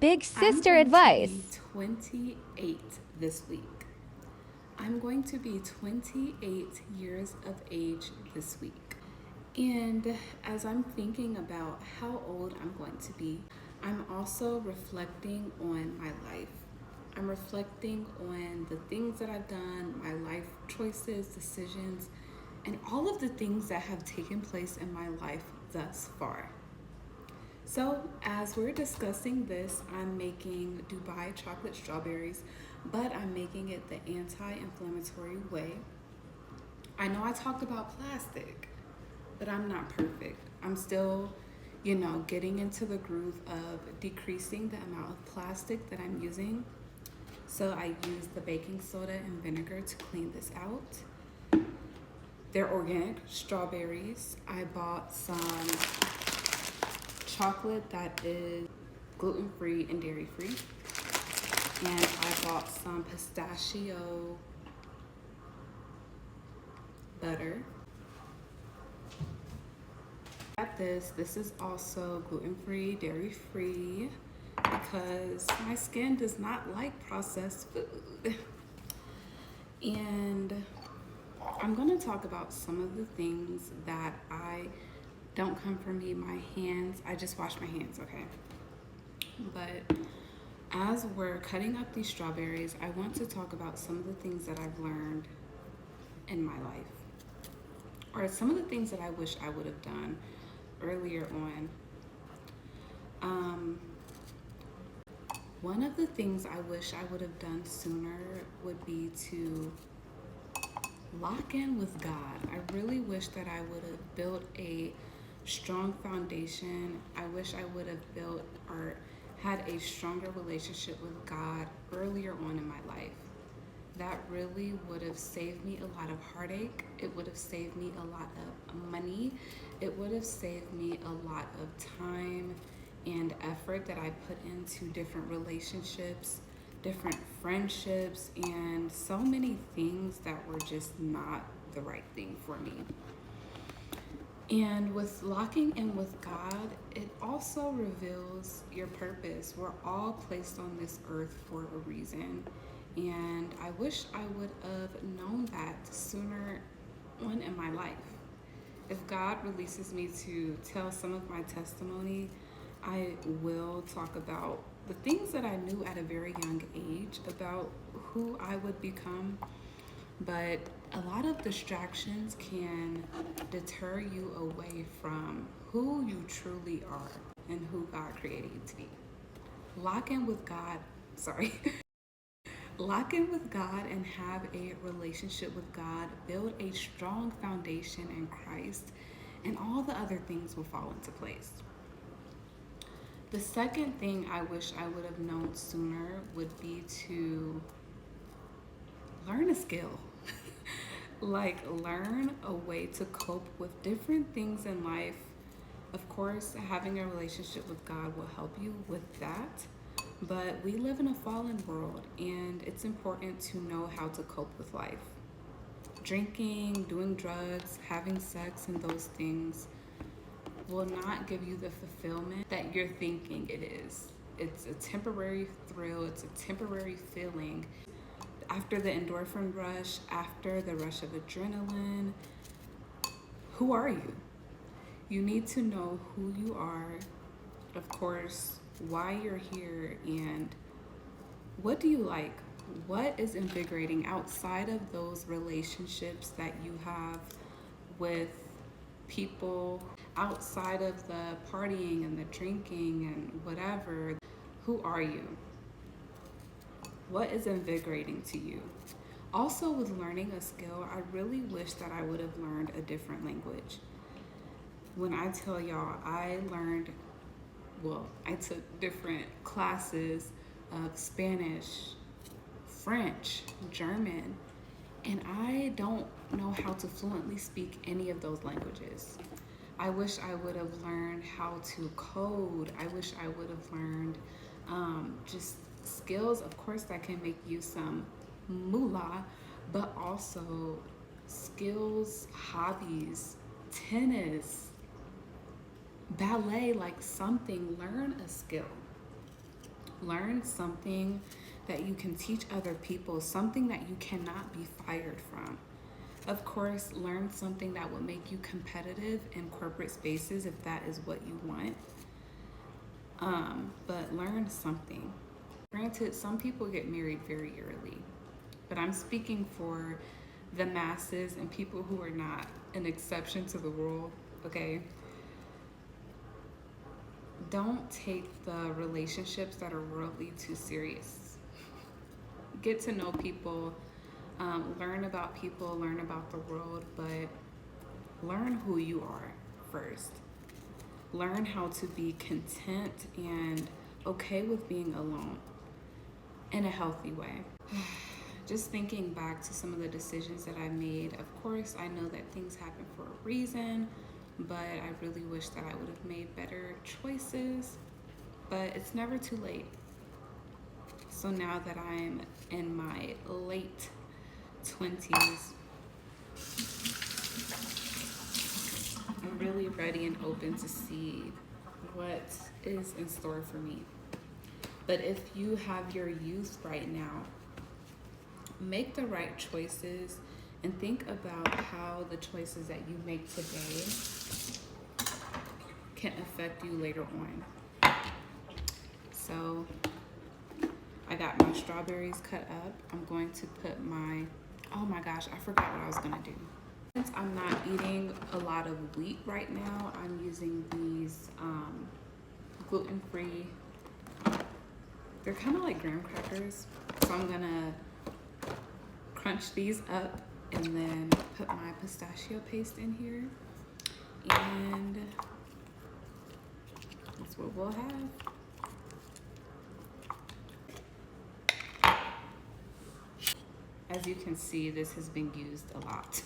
big I'm sister going to advice. be 28 this week. I'm going to be 28 years of age this week. And as I'm thinking about how old I'm going to be, I'm also reflecting on my life. I'm reflecting on the things that I've done, my life choices, decisions, and all of the things that have taken place in my life thus far. So, as we're discussing this, I'm making Dubai chocolate strawberries, but I'm making it the anti-inflammatory way. I know I talked about plastic, but I'm not perfect. I'm still, getting into the groove of decreasing the amount of plastic that I'm using. So I use the baking soda and vinegar to clean this out. They're organic strawberries. I bought some chocolate that is gluten-free and dairy-free. And I bought some pistachio butter. At this is also gluten-free, dairy-free because my skin does not like processed food. And I'm going to talk about some of the things that I don't come from me. My hands, I just wash my hands, okay? But as we're cutting up these strawberries, I want to talk about some of the things that I've learned in my life, or some of the things that I wish I would have done earlier on. One of the things I wish I would have done sooner would be to lock in with God. I really wish that I would have built a strong foundation. I wish I would have built or had a stronger relationship with God earlier on in my life. That really would have saved me a lot of heartache. It would have saved me a lot of money. It would have saved me a lot of time and effort that I put into different relationships, different friendships, and so many things that were just not the right thing for me. And with locking in with God, it also reveals your purpose. We're all placed on this earth for a reason. And I wish I would have known that sooner on in my life. If God releases me to tell some of my testimony, I will talk about the things that I knew at a very young age about who I would become. But a lot of distractions can deter you away from who you truly are and who God created you to be. Lock in with God, sorry. Lock in with God and have a relationship with God. Build a strong foundation in Christ, and all the other things will fall into place. The second thing I wish I would have known sooner would be to learn a skill. Like, learn a way to cope with different things in life. Of course, having a relationship with God will help you with that. But we live in a fallen world, and it's important to know how to cope with life. Drinking, doing drugs, having sex, and those things will not give you the fulfillment that you're thinking it is. It's a temporary thrill, it's a temporary feeling. After the endorphin rush, after the rush of adrenaline, who are you? You need to know who you are, of course, why you're here, and what do you like? What is invigorating outside of those relationships that you have with people, outside of the partying and the drinking and whatever? Who are you? What is invigorating to you? Also, with learning a skill, I really wish that I would have learned a different language. When I tell y'all, I took different classes of Spanish, French, German, and I don't know how to fluently speak any of those languages. I wish I would have learned how to code. I wish I would have learned just skills, of course, that can make you some moolah, but also skills, hobbies, tennis, ballet, like something. Learn a skill. Learn something that you can teach other people, something that you cannot be fired from. Of course, learn something that will make you competitive in corporate spaces if that is what you want. But learn something. Granted, some people get married very early, but I'm speaking for the masses and people who are not an exception to the rule, okay? Don't take the relationships that are worldly too serious. Get to know people, learn about people, learn about the world, but learn who you are first. Learn how to be content and okay with being alone in a healthy way. Just thinking back to some of the decisions that I made, of course, I know that things happen for a reason, but I really wish that I would have made better choices, but it's never too late. So now that I'm in my late 20s, I'm really ready and open to see what is in store for me. But if you have your youth right now, make the right choices and think about how the choices that you make today can affect you later on. So I got my strawberries cut up. I'm going to put my, oh my gosh, I forgot what I was gonna do. Since I'm not eating a lot of wheat right now, I'm using these gluten-free, they're kind of like graham crackers. So I'm gonna crunch these up and then put my pistachio paste in here. And that's what we'll have. As you can see, this has been used a lot.